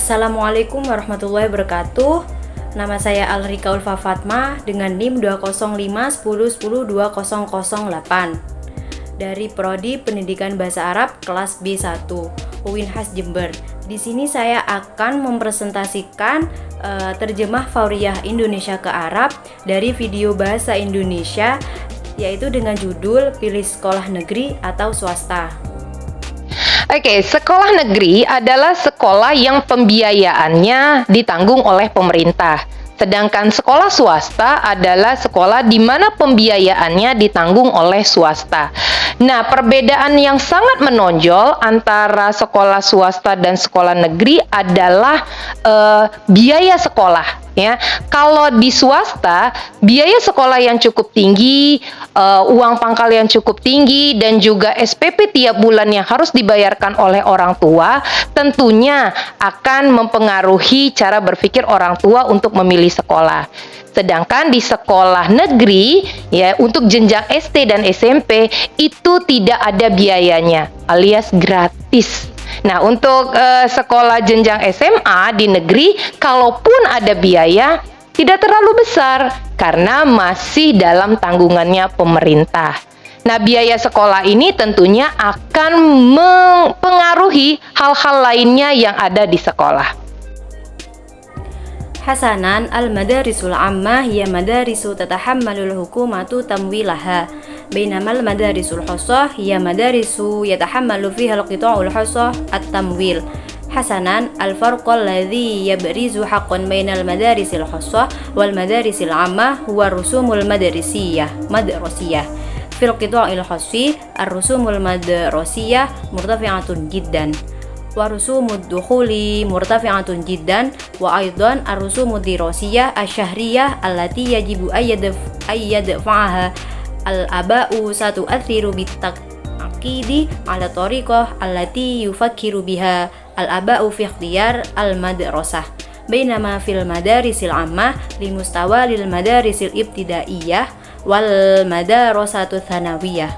Assalamualaikum warahmatullahi wabarakatuh. Nama saya Alrika Ulfa Fatma dengan NIM 20510102008 dari Prodi Pendidikan Bahasa Arab kelas B1 UINHAS Jember. Di sini saya akan mempresentasikan terjemah Fauriyah Indonesia ke Arab dari video bahasa Indonesia, yaitu dengan judul Pilih Sekolah Negeri atau Swasta. Oke, sekolah negeri adalah sekolah yang pembiayaannya ditanggung oleh pemerintah. Sedangkan sekolah swasta adalah sekolah di mana pembiayaannya ditanggung oleh swasta. Nah, perbedaan yang sangat menonjol antara sekolah swasta dan sekolah negeri adalah biaya sekolah. Ya, kalau di swasta biaya sekolah yang cukup tinggi, uang pangkal yang cukup tinggi, dan juga SPP tiap bulan yang harus dibayarkan oleh orang tua, tentunya akan mempengaruhi cara berpikir orang tua untuk memilih sekolah. Sedangkan di sekolah negeri, ya, untuk jenjang SD dan SMP itu tidak ada biayanya, alias gratis. Nah, untuk sekolah jenjang SMA di negeri, kalaupun ada biaya, tidak terlalu besar karena masih dalam tanggungannya pemerintah. Nah, biaya sekolah ini tentunya akan mempengaruhi hal-hal lainnya yang ada di sekolah. Hasanan, al-madarisul ammah hiya madarisu tatahammalul hukumatu tamwilaha, bainama al-madarisul khassah hiya madarisu yatahammalu fiha al-qita'ul khassah at-tamwil. Hasanan, al-farqu alladhi yabrizu haqqan bainal madarisil khassah wal madarisil ammah huwa rusumul madrasiyah fil qita'il khassi ar-rusumul madrasiyah murtafi'atun jiddan wa rusumud dukhuli murtafi'atun jiddan wa aidan ar-rusumud dirasiyah asy-syahriyah allati yajibu ayyadfa'aha al-aba'u satu'athiru bitaqidi ala tariqah allati yufakkiru biha al-aba'u fi ikhtiyar al-madrasah, bainama fil madarisil ammah limustawa lil madarisil ibtidaiyah wal madarasatu tsanawiyah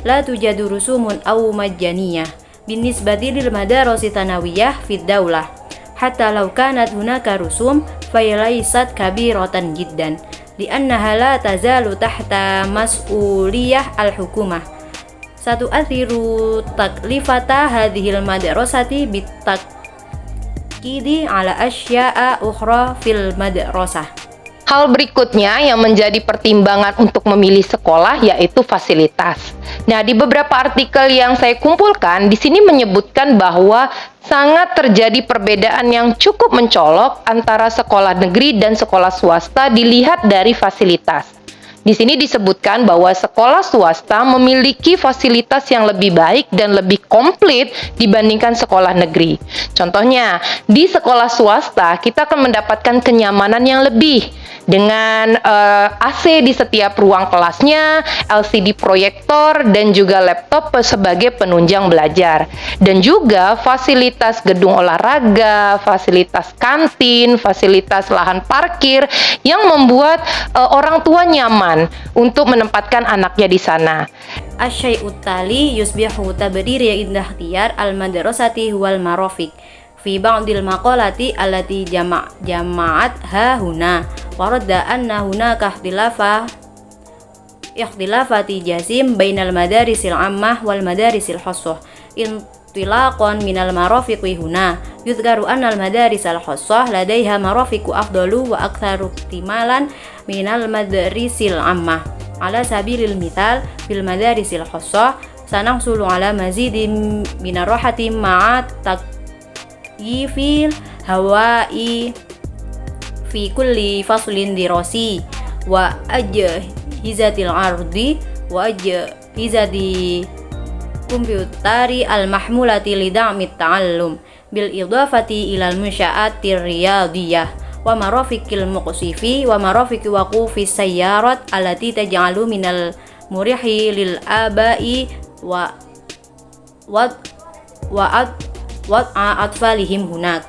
la tujadu rusumun aw majjaniyah binisbati lil madarasi tsanawiyah fid daulah, hatta law kanat hunaka rusum falaysat kabiratan jiddan li'annaha la tazalu tahta mas'uliyah al-hukumah. Satu'athiru taklifata hadhil madrasati bitakidi ala asya'a ukhra fil madrasah. Hal berikutnya yang menjadi pertimbangan untuk memilih sekolah yaitu fasilitas. Nah, di beberapa artikel yang saya kumpulkan, di sini menyebutkan bahwa sangat terjadi perbedaan yang cukup mencolok antara sekolah negeri dan sekolah swasta dilihat dari fasilitas. Di sini disebutkan bahwa sekolah swasta memiliki fasilitas yang lebih baik dan lebih komplit dibandingkan sekolah negeri. Contohnya, di sekolah swasta kita akan mendapatkan kenyamanan yang lebih dengan AC di setiap ruang kelasnya, LCD proyektor, dan juga laptop sebagai penunjang belajar. Dan juga fasilitas gedung olahraga, fasilitas kantin, fasilitas lahan parkir yang membuat orang tua nyaman untuk menempatkan anaknya di sana. Asy-syai'ut tali yusbihu tabrir ya indah ikhtiyar al-madrasati huwal marafiq fi ba'dil maqalati allati jama'at ha huna wa radda anna hunaka ikhtilafati jazim bainal madarisil ammah wal madarisil khassah intilaqan minal marafiqi huna yudhkaru anna al madarisal khassah ladaiha marafiqu afdalu wa aktsaru ihtimalan minal madarisil ammah. Ala sabilil mithal fil madarisil khassah sanahsulu ala mazidin minar rahati ma'a takyifil hawai fi kulli faslin dirasi wa ajhizatil ardi wa ajhizati komputari al-mahmulati lida'mit ta'allum bil idafati ilal munsya'atir riyadiyah wa marafiqil muqsifi wa marafiqi waqufi sayyarat allati taj'alu minal murihi lil abai wa atfalihim hunak.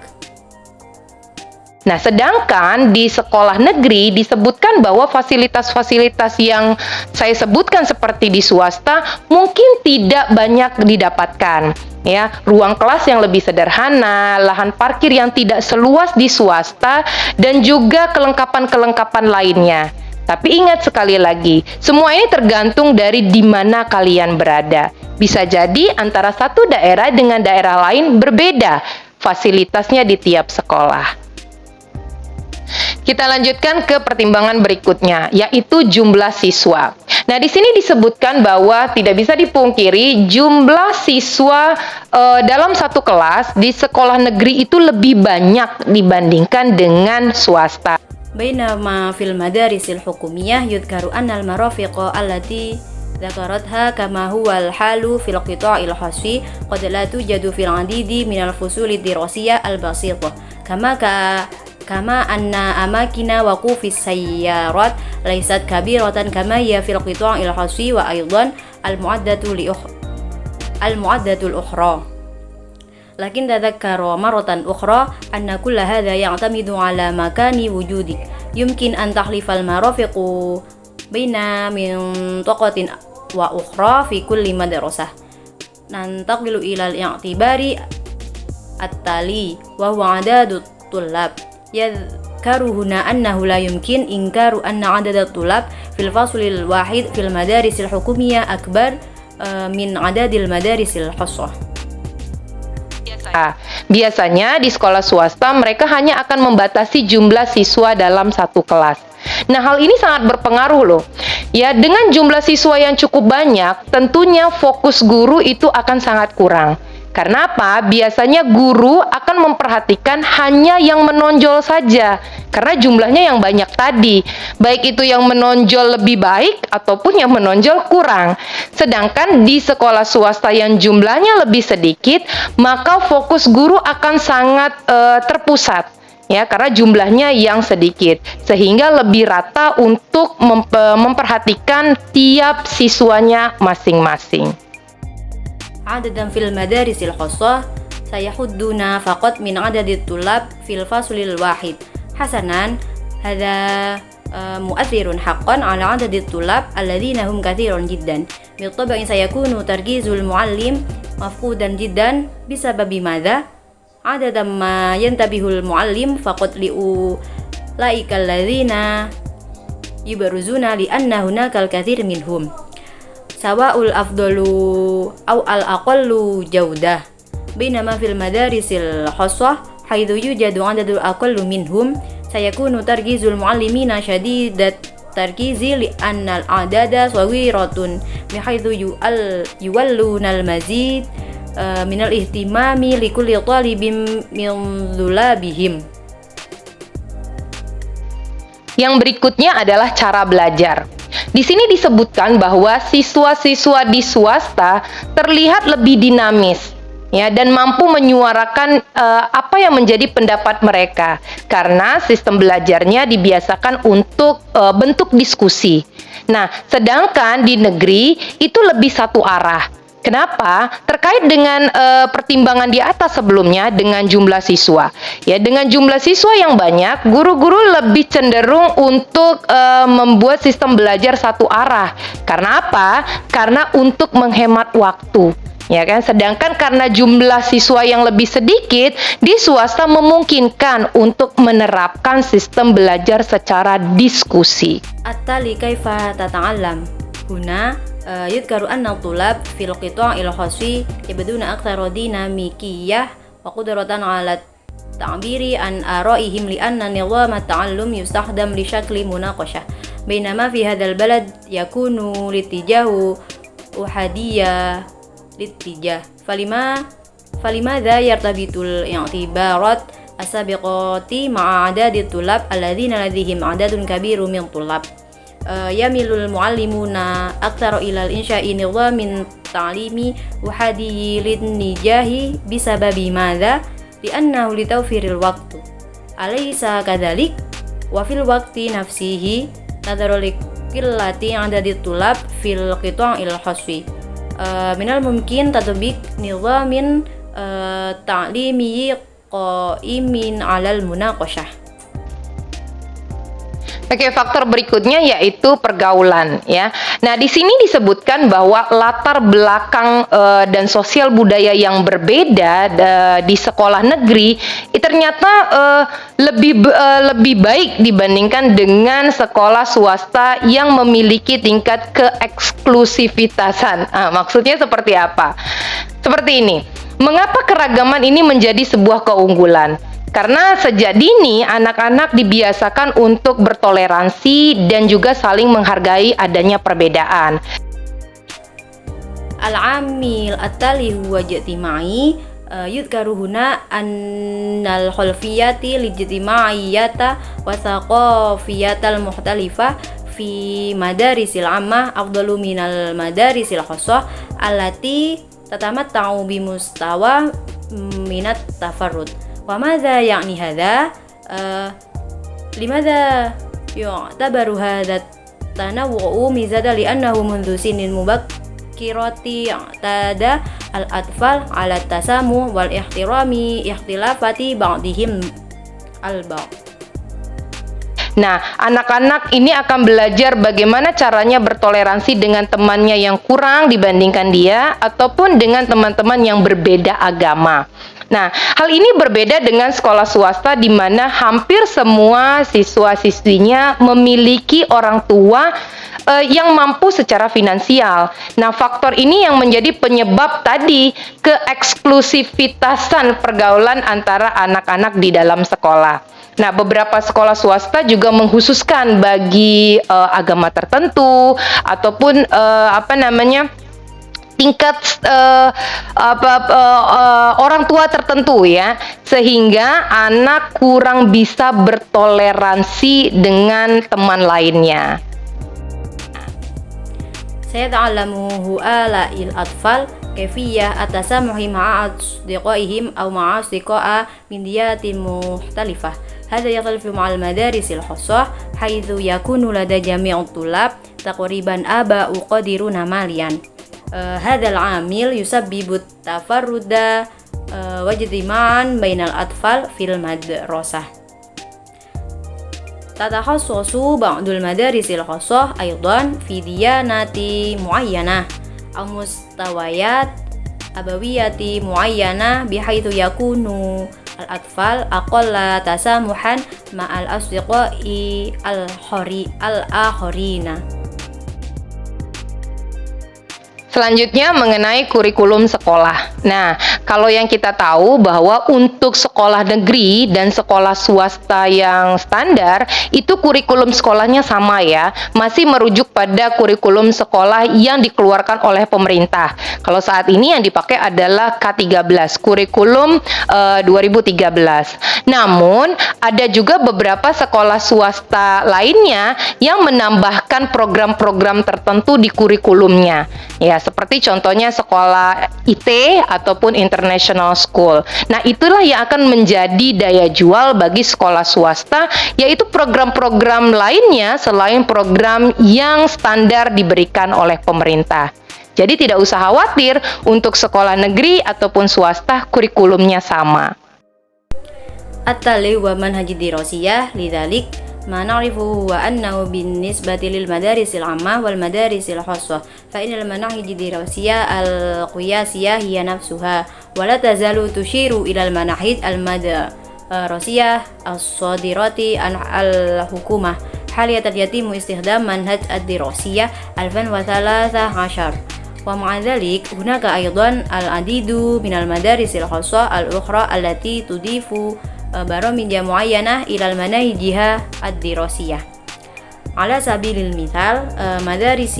Nah, sedangkan di sekolah negeri disebutkan bahwa fasilitas-fasilitas yang saya sebutkan seperti di swasta mungkin tidak banyak didapatkan. Ya, ruang kelas yang lebih sederhana, lahan parkir yang tidak seluas di swasta, dan juga kelengkapan-kelengkapan lainnya. Tapi ingat sekali lagi, semua ini tergantung dari di mana kalian berada. Bisa jadi antara satu daerah dengan daerah lain berbeda fasilitasnya di tiap sekolah. Kita lanjutkan ke pertimbangan berikutnya, yaitu jumlah siswa. Nah, di sini disebutkan bahwa tidak bisa dipungkiri jumlah siswa dalam satu kelas di sekolah negeri itu lebih banyak dibandingkan dengan swasta. بينما في المدارس الحكومية يذكر أن المرافق التي ذكرتها كما هو الحال في القطاع الخاص قد لا توجد في العديد من الفصول الدراسية البسيطة كما أن أماكن وقوف السيارات ليست كبيرة كما هي في القطاع الخاص وأيضا المعدة الأخرى. لكن تذكر مرة أخرى أن كل هذا يعتمد على مكان وجودك. يمكن أن تحلف المرافق بين منطقة وأخرى في كل مدرسة. ننتقل إلى الاعتبار التالي وهو عدد الطلاب. يذكر هنا أنه لا يمكن إنكار أن عدد الطلاب في الفصل الواحد في المدارس الحكومية أكبر من عدد المدارس الخاصة. Biasanya di sekolah swasta mereka hanya akan membatasi jumlah siswa dalam satu kelas. Nah, hal ini sangat berpengaruh loh. Ya, dengan jumlah siswa yang cukup banyak, tentunya fokus guru itu akan sangat kurang. Karena apa? Biasanya guru akan memperhatikan hanya yang menonjol saja. Karena jumlahnya yang banyak tadi. Baik itu yang menonjol lebih baik ataupun yang menonjol kurang. Sedangkan di sekolah swasta yang jumlahnya lebih sedikit, maka fokus guru akan sangat terpusat. Ya, karena jumlahnya yang sedikit. Sehingga lebih rata untuk memperhatikan tiap siswanya masing-masing. عددا في المدارس الخاصة سيحدون فقط من عدد الطلاب في الفصل الواحد. حسنا، هذا مؤثر حقا على عدد الطلاب الذين هم كثير جدا. بالطبع سيكون تركيز المعلم مفقودا جدا بسبب ماذا؟ عددا ما ينتبه المعلم فقط لأولئك الذين يبرزون لأن هناك الكثير منهم سواء الأفضل أو الأقل جودة. بينما في المدارس الخاصة حيث يوجد عدد أقل منهم سيكون تركيز المعلمين شديد التركيز لأن الأعداد صغيرة بحيث يولون المزيد من الاهتمام لكل طالب من طلابهم. Yang berikutnya adalah cara belajar. Di sini disebutkan bahwa siswa-siswa di swasta terlihat lebih dinamis, ya, dan mampu menyuarakan apa yang menjadi pendapat mereka karena sistem belajarnya dibiasakan untuk bentuk diskusi. Nah, sedangkan di negeri itu lebih satu arah. Kenapa? Terkait dengan pertimbangan di atas sebelumnya dengan jumlah siswa. Ya, dengan jumlah siswa yang banyak, guru-guru lebih cenderung untuk membuat sistem belajar satu arah. Karena apa? Karena untuk menghemat waktu. Ya kan? Sedangkan karena jumlah siswa yang lebih sedikit, di swasta memungkinkan untuk menerapkan sistem belajar secara diskusi. التالي كيف تتعلم؟ هنا يذكر أن الطلاب في القطاع الخاص يبدون أكثر ديناميكية وقدرة على التعبير عن آرائهم لأن نظام التعلم يستخدم لشكل مناقشة بينما في هذا البلد يكون الاتجاه أحادية الاتجاه فلماذا يرتبط الاعتبارات السابقة مع أعداد الطلاب الذين لديهم عدد كبير من طلاب؟ يميل المعلمون أكثر إلى الإنشاء نظام تعليمي أحادي للاتجاه بسبب ماذا؟ لأنه لتوفير الوقت، أليس كذلك؟ وفي الوقت نفسه نظرا لقلة عدد الطلاب في القطاع الخاص من الممكن تطبيق نظام تعليمي قائم على المناقشة. Oke, faktor berikutnya yaitu pergaulan ya. Nah, di sini disebutkan bahwa latar belakang dan sosial budaya yang berbeda di sekolah negeri ternyata lebih baik dibandingkan dengan sekolah swasta yang memiliki tingkat keeksklusivitasan. Maksudnya seperti apa? Seperti ini. Mengapa keragaman ini menjadi sebuah keunggulan? Karena sejak dini anak-anak dibiasakan untuk bertoleransi dan juga saling menghargai adanya perbedaan. Al-amil at-tali huwa ijtimai yudkaru huna annal khulfiyati lijtimaiyata wa thaqafiyatal mukhtalifah fi madarisil ammah afdalu minal madarisil khassah allati tatamatta'u bimustawa minat tafarrud. وماذا يعني هذا؟ لماذا يعتبر هذا التنوع ميزة؟ لأنه منذ سن مبكرة اعتاد الأطفال على التسامح والاحترام اختلافات بعضهم البعض. Nah, anak-anak ini akan belajar bagaimana caranya bertoleransi dengan temannya yang kurang dibandingkan dia ataupun dengan teman-teman yang berbeda agama. Nah, hal ini berbeda dengan sekolah swasta di mana hampir semua siswa-siswinya memiliki orang tua yang mampu secara finansial. Nah, faktor ini yang menjadi penyebab tadi keeksklusivitasan pergaulan antara anak-anak di dalam sekolah. Nah, beberapa sekolah swasta juga mengkhususkan bagi agama tertentu ataupun tingkat orang tua tertentu ya, sehingga anak kurang bisa bertoleransi dengan teman lainnya. سيتعلم هؤلاء الأطفال كيفية التسامح مع أصدقائهم أو مع أصدقاء من ديانات مختلفة. هذا يختلف مع المدارس الخاصة حيث يكون لدى جميع الطلاب تقريبا آباء قادرون ماليا. هذا العامل يسبب التفرد واجتماعا بين الأطفال في المدرسة. تتخصص بعض المدارس الخاصة أيضا في ديانات معينة أو مستويات أبوية معينة بحيث يكون الأطفال أقل تسامحا مع الأصدقاء الآخرين. Selanjutnya mengenai kurikulum sekolah. Nah, kalau yang kita tahu bahwa untuk sekolah negeri dan sekolah swasta yang standar, itu kurikulum sekolahnya sama ya, masih merujuk pada kurikulum sekolah yang dikeluarkan oleh pemerintah. Kalau saat ini yang dipakai adalah K13, kurikulum 2013. Namun, ada juga beberapa sekolah swasta lainnya yang menambahkan program-program tertentu di kurikulumnya. Ya, seperti contohnya sekolah IT ataupun international school. Nah, itulah yang akan menjadi daya jual bagi sekolah swasta, yaitu program-program lainnya selain program yang standar diberikan oleh pemerintah. Jadi tidak usah khawatir untuk sekolah negeri ataupun swasta kurikulumnya sama. التالي هو منهج الدراسية لذلك ما نعرفه هو أنه بالنسبة للمدارس العامة والمدارس الخاصة فإن المناهج الدراسية القياسية هي نفسها ولا تزال تشير إلى المناهج المدرسية الصادرة عن الحكومة حاليا يتم استخدام منهج الدراسية 2013 ومع ذلك هناك أيضا العديد من المدارس الخاصة الأخرى التي تضيف برامج معينة إلى المناهجها الدراسية. على سبيل المثال مدارس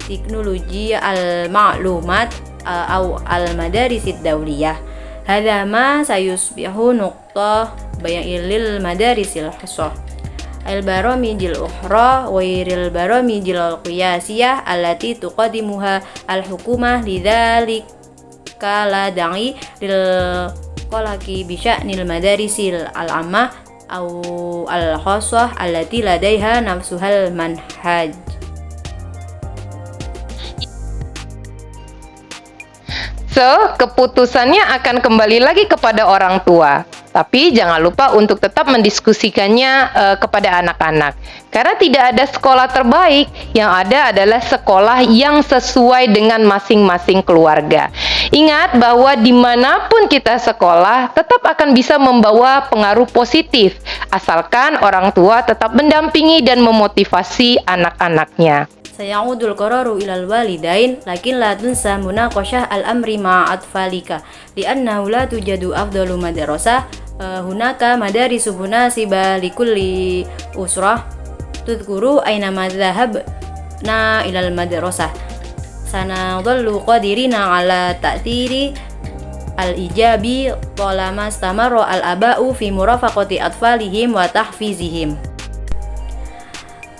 تكنولوجيا المعلومات أو المدارس الدولية. هذا ما سيصبح نقطة بيان للمدارس الخاصة. البرامج الأخرى غير البرامج القياسية التي تقدمها الحكومة لذلك لا داعي للقلق بشأن المدارس العامة أو الخاصة التي لديها نفسها المنهج. Keputusannya akan kembali lagi kepada orang tua. Tapi jangan lupa untuk tetap mendiskusikannya kepada anak-anak. Karena tidak ada sekolah terbaik, yang ada adalah sekolah yang sesuai dengan masing-masing keluarga. Ingat bahwa dimanapun kita sekolah, tetap akan bisa membawa pengaruh positif, asalkan orang tua tetap mendampingi dan memotivasi anak-anaknya. Sayangudul qararu ilal walidain lakin la tunsa munaqashah al-amri ma'a atfalika li'annahu la tujadu afdalu madrasah hunaka madarisu munasiba likulli usrah tudhkuru aina madhahabna ilal madrasah sanadhallu qadirina ala ta'thiri al-ijabi talama istamara al-aba'u fi murafaqati atfalihim wa tahfizihim.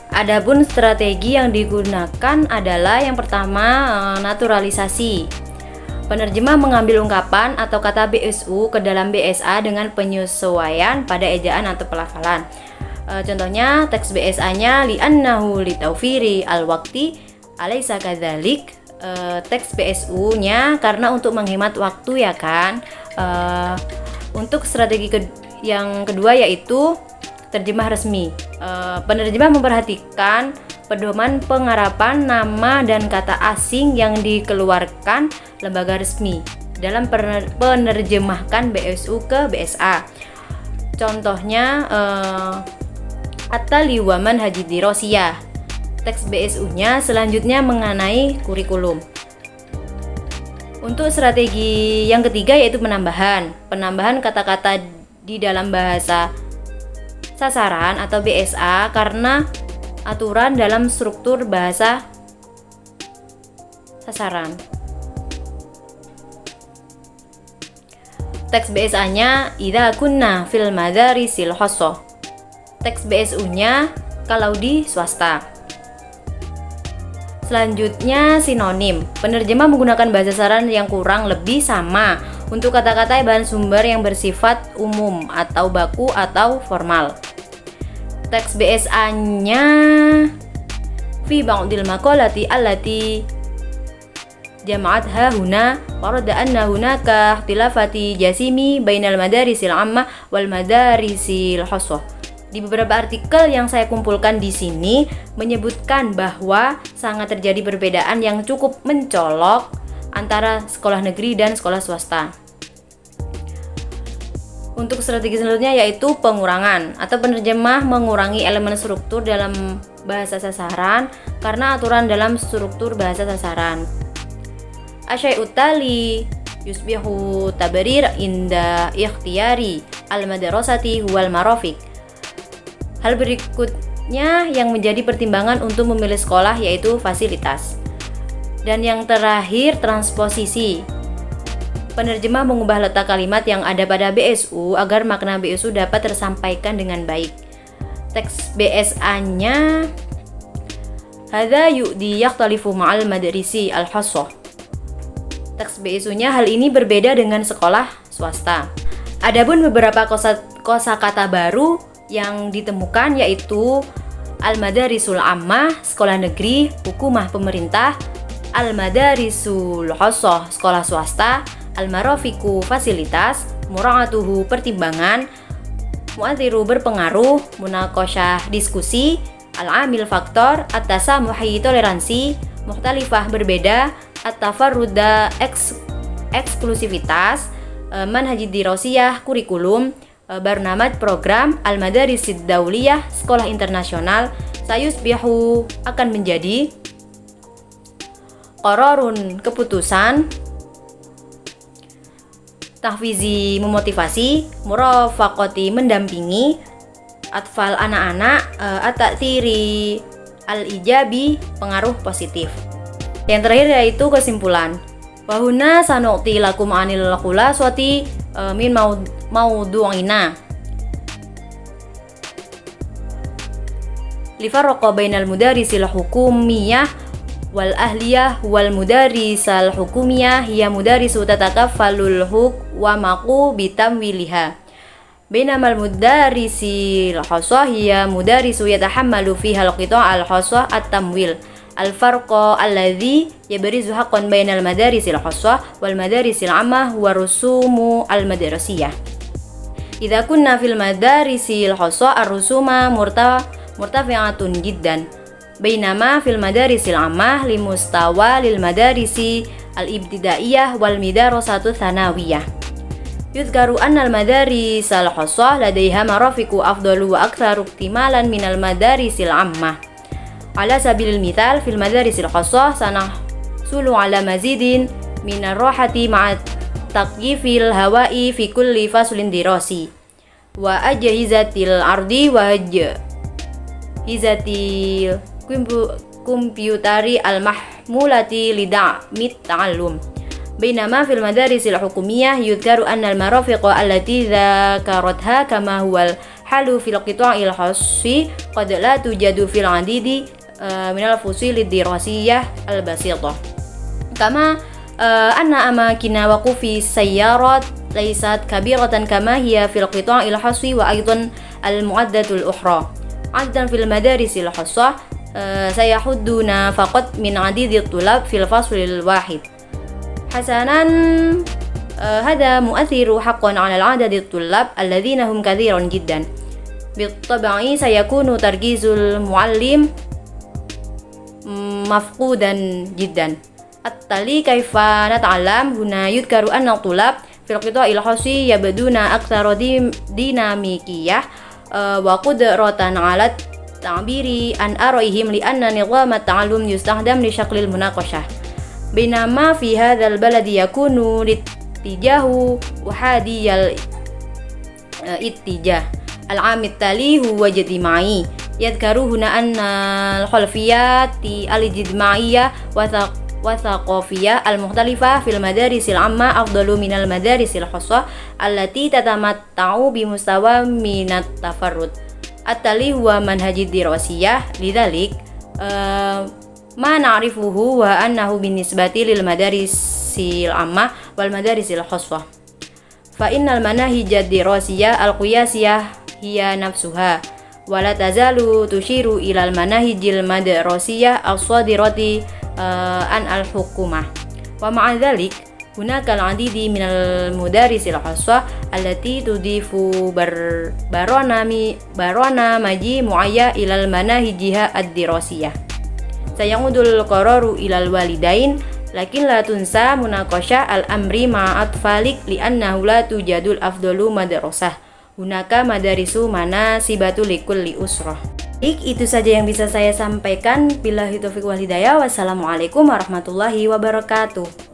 Adapun strategi yang digunakan adalah yang pertama, naturalisasi. Penerjemah mengambil ungkapan atau kata BSU ke dalam BSA dengan penyesuaian pada ejaan atau pelafalan. Contohnya teks BSA-nya li'annahu litawfiri al-waqti alaysa kadzalik. Teks BSU-nya karena untuk menghemat waktu ya kan. Untuk strategi yang kedua yaitu terjemah resmi. Penerjemah memperhatikan pedoman pengarapan nama dan kata asing yang dikeluarkan lembaga resmi dalam penerjemahkan BSU ke BSA. Contohnya At-Tali wa Manhaj Dirasiyah. Teks BSU-nya selanjutnya mengenai kurikulum. Untuk strategi yang ketiga yaitu penambahan kata-kata di dalam bahasa sasaran atau BSA karena aturan dalam struktur bahasa sasaran. Teks BSA-nya idza kunna fil madarisil khassah. Teks BSU-nya kalau di swasta. Selanjutnya sinonim. Penerjemah menggunakan bahasa sasaran yang kurang lebih sama untuk kata-kata bahan sumber yang bersifat umum atau baku atau formal. Teks BSA-nya fi ba'dil maqalati allati jama'atha huna warada anna hunaka ikhtilafati jasimi bainal madarisil ammah wal madarisil khassah. Di beberapa artikel yang saya kumpulkan di sini menyebutkan bahwa sangat terjadi perbedaan yang cukup mencolok antara sekolah negeri dan sekolah swasta. Untuk strategi selanjutnya yaitu pengurangan atau penerjemah mengurangi elemen struktur dalam bahasa sasaran karena aturan dalam struktur bahasa sasaran. Asyai'ut tali yusbihu tabrir inda ikhtiyari al-madrasati huwal marafiq. Hal berikutnya yang menjadi pertimbangan untuk memilih sekolah yaitu fasilitas. Dan yang terakhir transposisi. Penerjemah mengubah letak kalimat yang ada pada BSU agar makna BSU dapat tersampaikan dengan baik. Teks BSA-nya hadza yu'di yakhtalifu ma'al madarisi al-khassah. Teks BSU-nya hal ini berbeda dengan sekolah swasta. Adapun beberapa kosakata baru yang ditemukan yaitu al-madarisul ammah, sekolah negeri, hukumah pemerintah, al-madarisul khassah, sekolah swasta, al-marafiku fasilitas, mura'atuhu pertimbangan, mu'athiru berpengaruh, munaqasyah diskusi, al-amil faktor, at-tasamuhi toleransi, mukhtalifah berbeda, at-tafarruda eksklusivitas, manhaj dirasiyah kurikulum, barnamaj program, al-madarisid dauliyah sekolah internasional, sayusbihu akan menjadi qararun keputusan, tahfizi memotivasi, murafaqati mendampingi, atfal anak-anak, at-ta'thiri al-ijabi pengaruh positif. Yang terakhir yaitu kesimpulan. Wahuna sanu'ti lakum anil khulaswati min maudu'ina. Lifarraqa bainal mudarisil hukumiyah wal ahliyah wal mudarisal hukumiyah hiya mudarisu tatakaffalul wa maqu bitamwiliha. Bainamal mudarisil khassah hiya mudarisu yatahammalu fiha al-qita' al-khassah at-tamwil. Al-farqa alladhi yabrizu haqqan bainal madarisil khassah wal madarisil ammah wa rusumu al-madrasiyah. Idza kunna fil madarisil khassah ar-rusuma murtafi'atun jiddan. Bainama fil madarisil ammah limustawa lil madarisi al-ibtidaiyah wal madarasatu tsanawiyah. Yudhkaru anna al-madaris al-khassah ladaiha marafiqu afdalu wa aktsaru ihtimalan min al-madarisil ammah. Ala sabilil mithal fil madarisil khassah sanahsulu ala mazidin min ar-rahati ma'a taqyifil hawa'i fi kulli faslin dirasi wa ajhizatil ardi wa ajhizatil komputari al-mahmulati lida'mit ta'allum. Bainama fil madarisil hukumiyah yudhkaru anna al-marafiqa allati dzakaratha kama huwal halu fil qita'il khassi qad la tujadu fil adidi min al-fusil ad-dirasiyah al-basitah. Kama anna amakina waqufi sayyarat laysat kabiratan kama hiya fil qita'il khassi wa aidan al-mu'addatul ukhra. Addan fil madarisil khassah sayahudduna faqat min adidit tulab fil faslil wahid. Hasanan hada mu'athiru haqqan 'ala al-'adadit tulab alladhina hum katsiran jiddan. Bittabi'i sayakunu tarkizul muallim mafqudan jiddan. At-tali kaifa nata'allam huna yudhkaru anna tulab fil qita'il khassi yabduna aktsara dinamikiyah wa qudratan 'ala ta'biri an araihim li anna nizam at-ta'allum yustahdam li syaklil munaqashah. Bainama fi hadzal baladi yakunu littijahu wahadiyal ittijah al-'amit tali huwa jadimai yadhkaru huna anna al-khalfiyati al-ijtimaiyah wa thaqafiyah al-mukhtalifah fil madarisil 'ammah afdalu minal madarisil khassah allati tatamatta'u bi mustawa minat tafarrud. At-tali huwa manhajid dirasiyah lidzalik ma na'rifuhu wa annahu binisbati lil madarisil ammah wal madarisil khassah fa innal manahijad dirasiyah al-qiyasiyah hiya nafsuha wa la tazalu tushiru ilal manahijil madrasiyah as-sadirati an al-hukumah wa ma'a dzalik hunaka al-'adidi minal mudarisil khassah allati tudifu barona maji muayya ilal manahijiha ad-dirasiyah. Sayangudul qararu ilal walidain lakin la tunsa munaqashah al-amri ma'at falik li'annahu la tujadul afdalu madrasah hunaka madarisu manasibatu likulli usrah. Baik, itu saja yang bisa saya sampaikan. Billahi taufiq wal hidayah. Wassalamualaikum warahmatullahi wabarakatuh.